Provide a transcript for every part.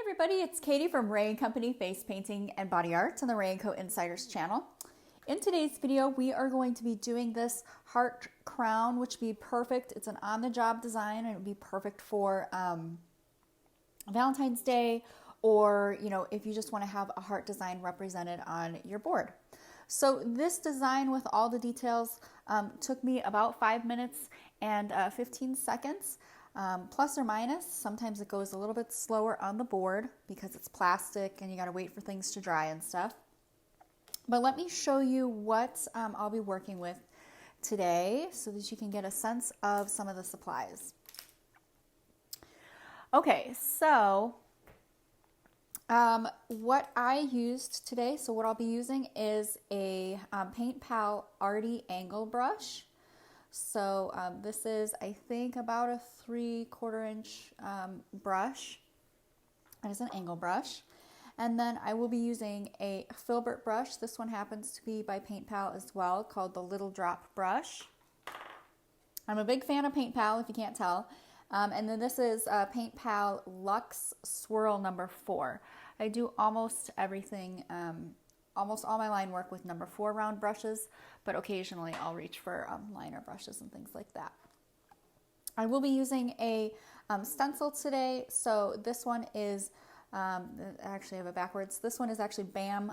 everybody, it's Katie from Ray & Company Face Painting and Body Art on the Ray & Co Insiders channel. In today's video, we are going to be doing this heart crown, which would be perfect. It's an on-the-job design and it would be perfect for Valentine's Day, or if you just want to have a heart design represented on your board. So this design with all the details took me about 5 minutes and 15 seconds. Plus or minus. Sometimes it goes a little bit slower on the board because it's plastic and you got to wait for things to dry and stuff. But let me show you what I'll be working with today so that you can get a sense of some of the supplies. Okay, so what I used today, so what I'll be using is a Paint Pal Arty angle brush. So this is, I think, about a 3/4 inch brush. It is an angle brush. And then I will be using a filbert brush. This one happens to be by Paint Pal as well, called the Little Drop brush. I'm a big fan of Paint Pal, if you can't tell. And then this is Paint Pal Luxe Swirl number 4. I do almost everything, almost all my line work with number 4 round brushes, but occasionally I'll reach for liner brushes and things like that. I will be using a stencil today. So this one is, actually I have it backwards. This one is actually BAM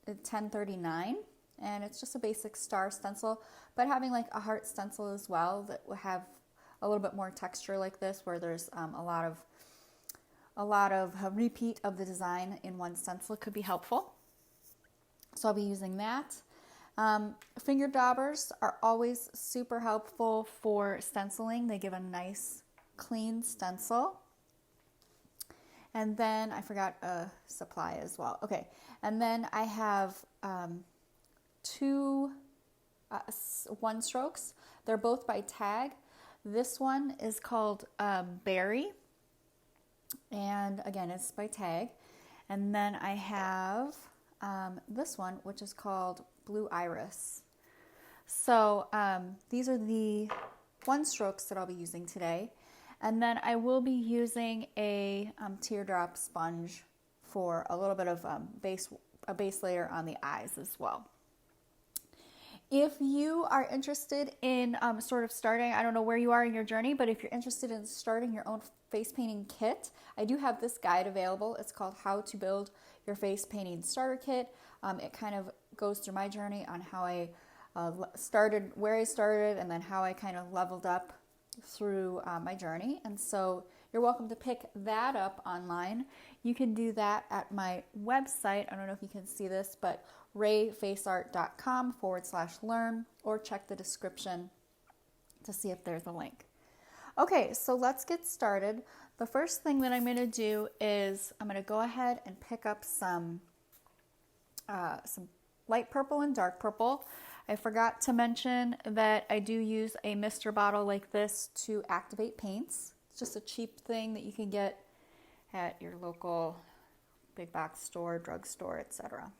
1039, and it's just a basic star stencil, but having like a heart stencil as well that will have a little bit more texture like this, where there's a lot of repeat of the design in one stencil could be helpful. So I'll be using that. Finger daubers are always super helpful for stenciling. They give a nice clean stencil. And then I forgot a supply as well. Okay, and then I have two one strokes. They're both by Tag. This one is called Berry, and again it's by Tag. And then I have this one, which is called Blue Iris. So these are the one strokes that I'll be using today. And then I will be using a teardrop sponge for a little bit of a base layer on the eyes as well. If you are interested in sort of starting, I don't know where you are in your journey, but if you're interested in starting your own face painting kit, I do have this guide available. It's called How to Build Your Face Painting Starter Kit. It kind of goes through my journey on how I started, where I started, and then how I kind of leveled up through my journey. And so you're welcome to pick that up online. You can do that at my website. I don't know if you can see this, but rayfaceart.com/learn, or check the description to see if there's a link. Okay, so let's get started. The first thing that I'm going to do is I'm going to go ahead and pick up some light purple and dark purple. I forgot to mention that I do use a mister bottle like this to activate paints. It's just a cheap thing that you can get at your local big box store, drugstore, etc.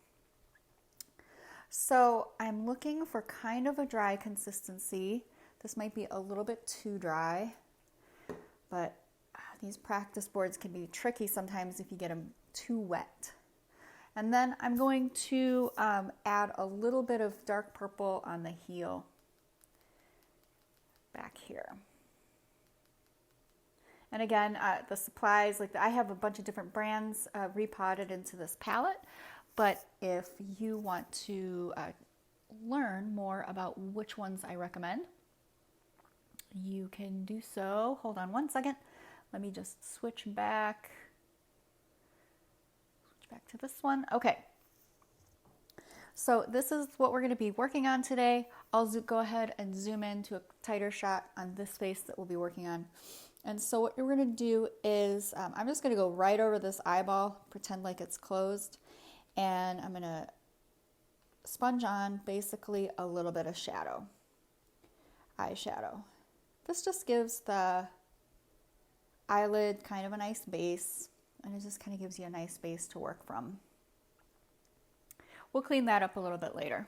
So I'm looking for kind of a dry consistency. This might be a little bit too dry, but these practice boards can be tricky sometimes if you get them too wet. And then I'm going to add a little bit of dark purple on the heel back here. And again, the supplies, like I have a bunch of different brands repotted into this palette, but if you want to learn more about which ones I recommend, you can do so. Hold on one second. Let me just switch back to this one. Okay. So this is what we're going to be working on today. I'll go ahead and zoom in to a tighter shot on this face that we'll be working on. And so what we're going to do is, I'm just going to go right over this eyeball, pretend like it's closed, and I'm going to sponge on basically a little bit of eyeshadow. This just gives the eyelid kind of a nice base, and it just kind of gives you a nice base to work from. We'll clean that up a little bit later.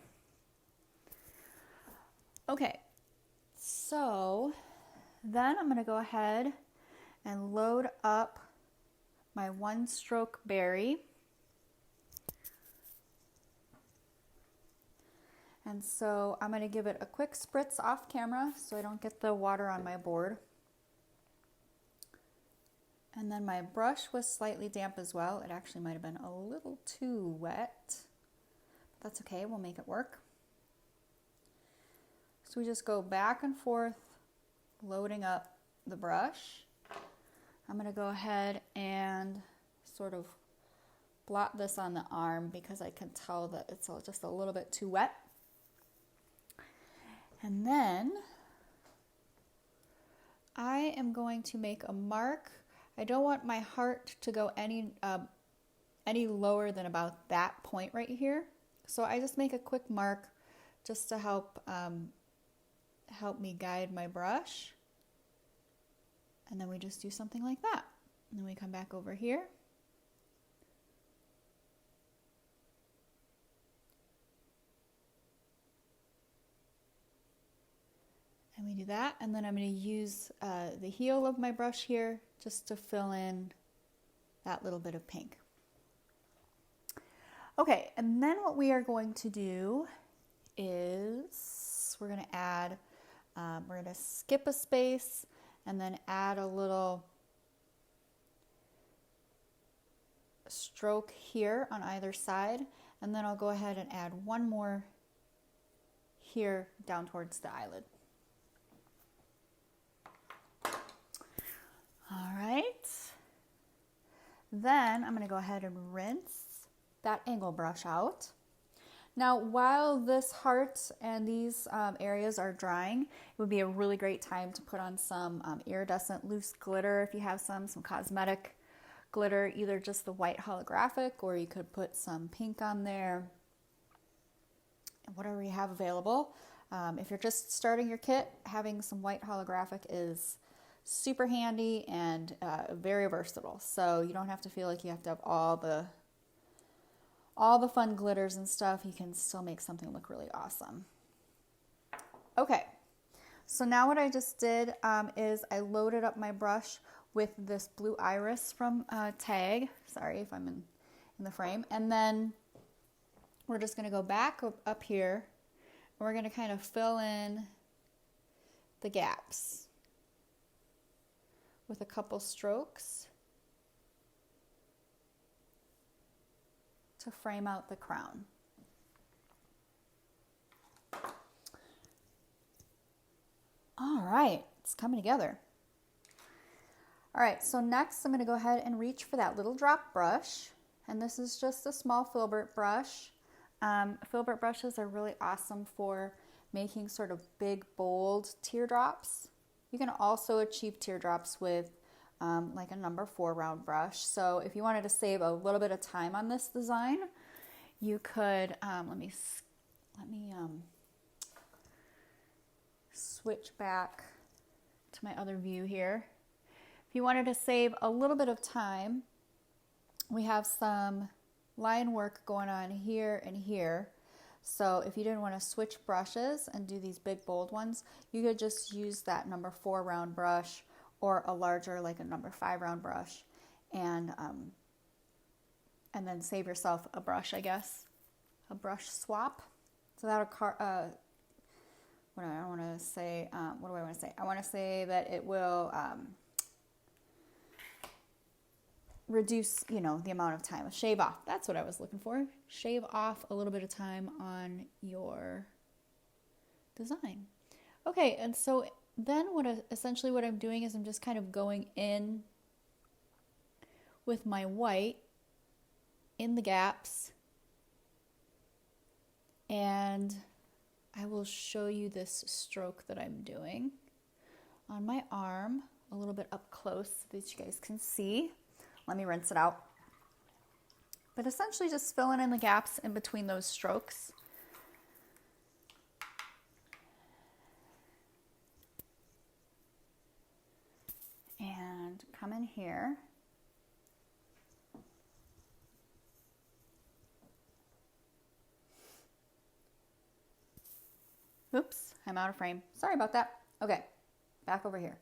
Okay, so then I'm going to go ahead and load up my one stroke berry. And so I'm going to give it a quick spritz off camera so I don't get the water on my board. And then my brush was slightly damp as well. It actually might have been a little too wet, but that's okay, we'll make it work. So we just go back and forth, loading up the brush. I'm going to go ahead and sort of blot this on the arm because I can tell that it's just a little bit too wet. And then I am going to make a mark. I don't want my heart to go any lower than about that point right here. So I just make a quick mark just to help me guide my brush. And then we just do something like that. And then we come back over here. And we do that, and then I'm going to use the heel of my brush here just to fill in that little bit of pink. Okay, and then what we are going to do is we're going to add, we're going to skip a space and then add a little stroke here on either side, and then I'll go ahead and add one more here down towards the eyelid. All right, then I'm going to go ahead and rinse that angle brush out. Now, while this heart and these areas are drying, it would be a really great time to put on some iridescent loose glitter if you have some cosmetic glitter, either just the white holographic, or you could put some pink on there, whatever you have available. If you're just starting your kit, having some white holographic is super handy and very versatile. So you don't have to feel like you have to have all the fun glitters and stuff. You can still make something look really awesome. Okay, so now what I just did is I loaded up my brush with this blue iris from Tag. Sorry if I'm in the frame. And then we're just going to go back up here and we're going to kind of fill in the gaps with a couple strokes to frame out the crown. All right, it's coming together. All right, so next I'm going to go ahead and reach for that little drop brush, and this is just a small filbert brush. Filbert brushes are really awesome for making sort of big, bold teardrops. You can also achieve teardrops with like a number 4 round brush. So if you wanted to save a little bit of time on this design, you could, let me switch back to my other view here. If you wanted to save a little bit of time, we have some line work going on here and here. So if you didn't want to switch brushes and do these big bold ones, you could just use that number 4 round brush or a larger, like a number 5 round brush, and then save yourself a brush, I guess, a brush swap. So that'll what do I want to say? I want to say that it will reduce, the amount of time. Shave off. That's what I was looking for. Shave off a little bit of time on your design. Okay, and so then essentially what I'm doing is I'm just kind of going in with my white in the gaps, and I will show you this stroke that I'm doing on my arm a little bit up close so that you guys can see. Let me rinse it out. But essentially just filling in the gaps in between those strokes. And come in here. Oops, I'm out of frame. Sorry about that. Okay, back over here.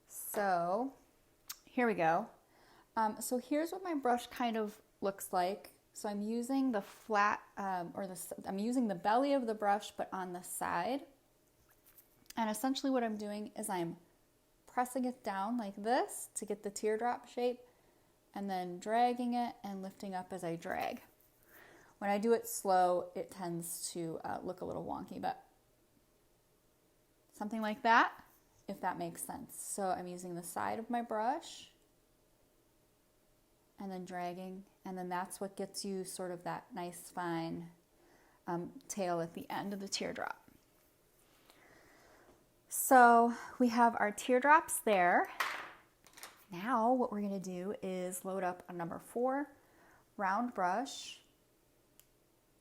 So here we go. So here's what my brush kind of looks like. So I'm using the flat, I'm using the belly of the brush, but on the side. And essentially what I'm doing is I'm pressing it down like this to get the teardrop shape, and then dragging it and lifting up as I drag. When I do it slow, it tends to look a little wonky, but something like that, if that makes sense. So I'm using the side of my brush and then dragging, and then that's what gets you sort of that nice fine tail at the end of the teardrop. So we have our teardrops there. Now what we're going to do is load up a number 4 round brush.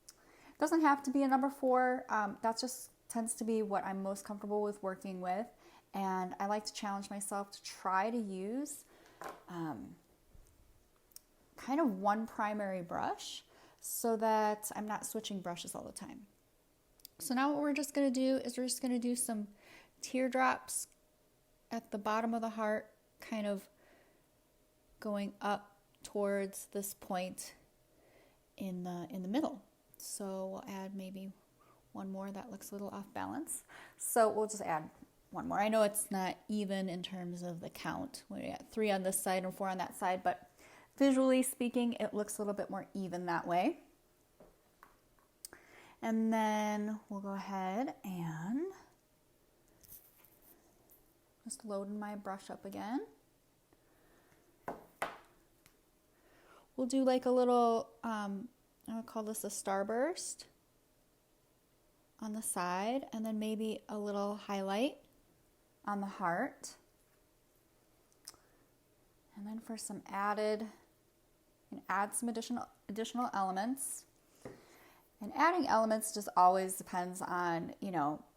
It doesn't have to be a number 4. That just tends to be what I'm most comfortable with working with. And I like to challenge myself to try to use kind of one primary brush so that I'm not switching brushes all the time. So now what we're just going to do is we're just going to do some teardrops at the bottom of the heart, kind of going up towards this point in the middle. So we'll add maybe one more that looks a little off balance. So we'll just add one more. I know it's not even in terms of the count. We got 3 on this side and 4 on that side, but visually speaking, it looks a little bit more even that way. And then we'll go ahead and just loading my brush up again. We'll do like a little, I'll call this a starburst on the side, and then maybe a little highlight on the heart. And then for some added, you can add some additional elements. And adding elements just always depends on,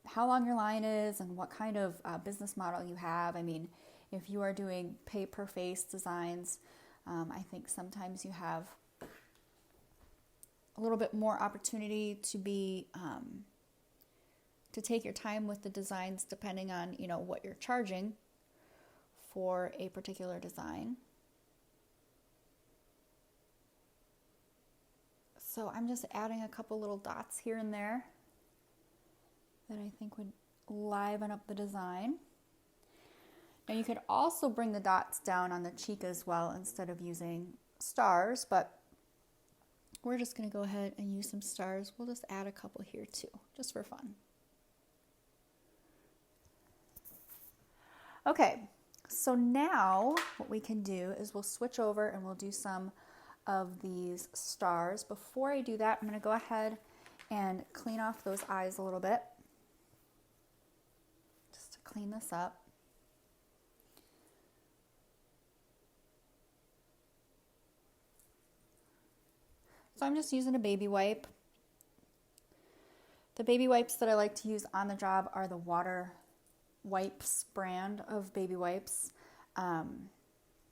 how long your line is and what kind of business model you have. I mean, if you are doing pay per face designs, I think sometimes you have a little bit more opportunity to be to take your time with the designs depending on what you're charging for a particular design. So I'm just adding a couple little dots here and there that I think would liven up the design. Now you could also bring the dots down on the cheek as well instead of using stars, but we're just going to go ahead and use some stars. We'll just add a couple here too, just for fun. Okay, so now what we can do is we'll switch over and we'll do some of these stars. Before I do that, I'm going to go ahead and clean off those eyes a little bit, just to clean this up. So I'm just using a baby wipe. The baby wipes that I like to use on the job are the Water Wipes brand of baby wipes.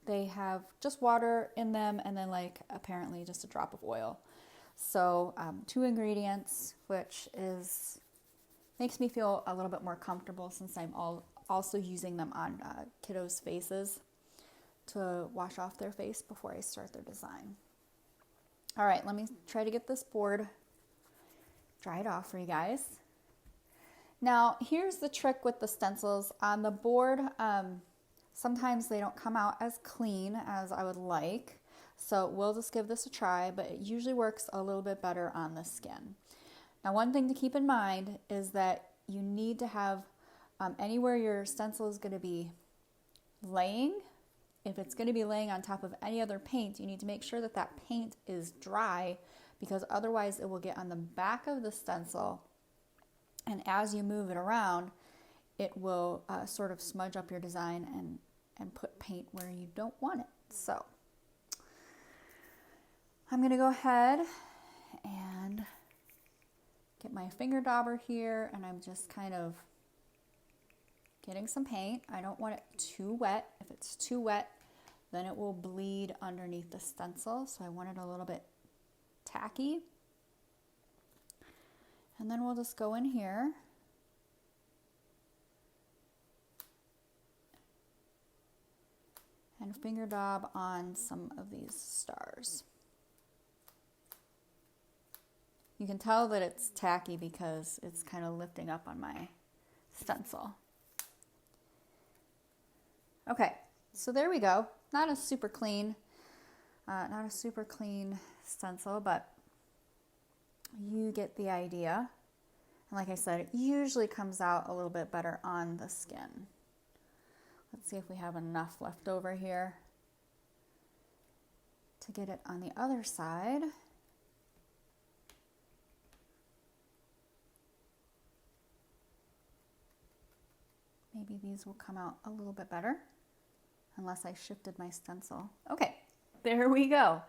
They have just water in them and then apparently just a drop of oil. So 2 ingredients, which makes me feel a little bit more comfortable since I'm also using them on kiddos' faces to wash off their face before I start their design. All right, let me try to get this board dried off for you guys. Now, here's the trick with the stencils. On the board, sometimes they don't come out as clean as I would like, so we'll just give this a try, but it usually works a little bit better on the skin. Now, one thing to keep in mind is that you need to have anywhere your stencil is going to be laying. If it's going to be laying on top of any other paint, you need to make sure that that paint is dry, because otherwise it will get on the back of the stencil, and as you move it around, it will sort of smudge up your design and put paint where you don't want it. So I'm going to go ahead and get my finger dauber here, and I'm just kind of getting some paint. I don't want it too wet. If it's too wet, then it will bleed underneath the stencil, so I want it a little bit tacky. And then we'll just go in here and finger dab on some of these stars. You can tell that it's tacky because it's kind of lifting up on my stencil. Okay, so there we go. Not a super clean stencil, but you get the idea. And like I said, it usually comes out a little bit better on the skin. Let's see if we have enough left over here to get it on the other side. Maybe these will come out a little bit better, unless I shifted my stencil. Okay, there we go.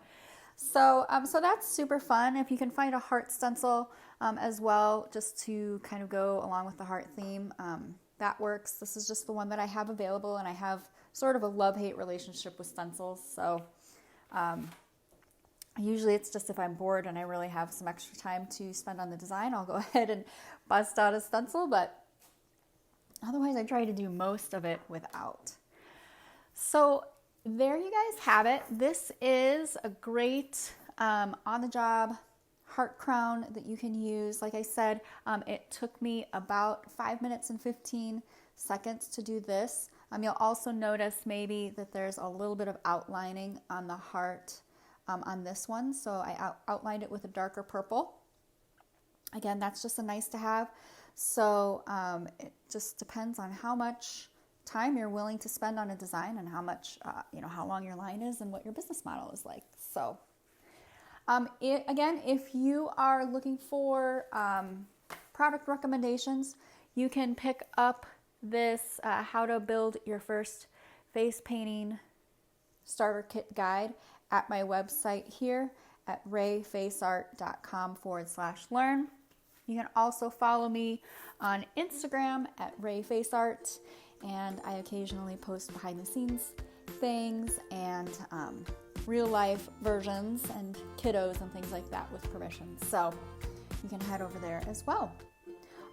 So that's super fun. If you can find a heart stencil as well, just to kind of go along with the heart theme, that works. This is just the one that I have available, and I have sort of a love-hate relationship with stencils. So usually it's just if I'm bored and I really have some extra time to spend on the design, I'll go ahead and bust out a stencil, but otherwise I try to do most of it without. So there you guys have it. This is a great on-the-job heart crown that you can use. Like I said, it took me about 5 minutes and 15 seconds to do this. You'll also notice maybe that there's a little bit of outlining on the heart on this one. So I outlined it with a darker purple. Again, that's just a nice to have. So it just depends on how much time you're willing to spend on a design and how much, how long your line is and what your business model is like. So again, if you are looking for product recommendations, you can pick up this how to build your first face painting starter kit guide at my website here at rayfaceart.com/learn. You can also follow me on Instagram at rayfaceart, and I occasionally post behind the scenes things and real life versions and kiddos and things like that with permission. So you can head over there as well.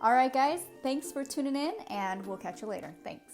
All right, guys, thanks for tuning in, and we'll catch you later. Thanks.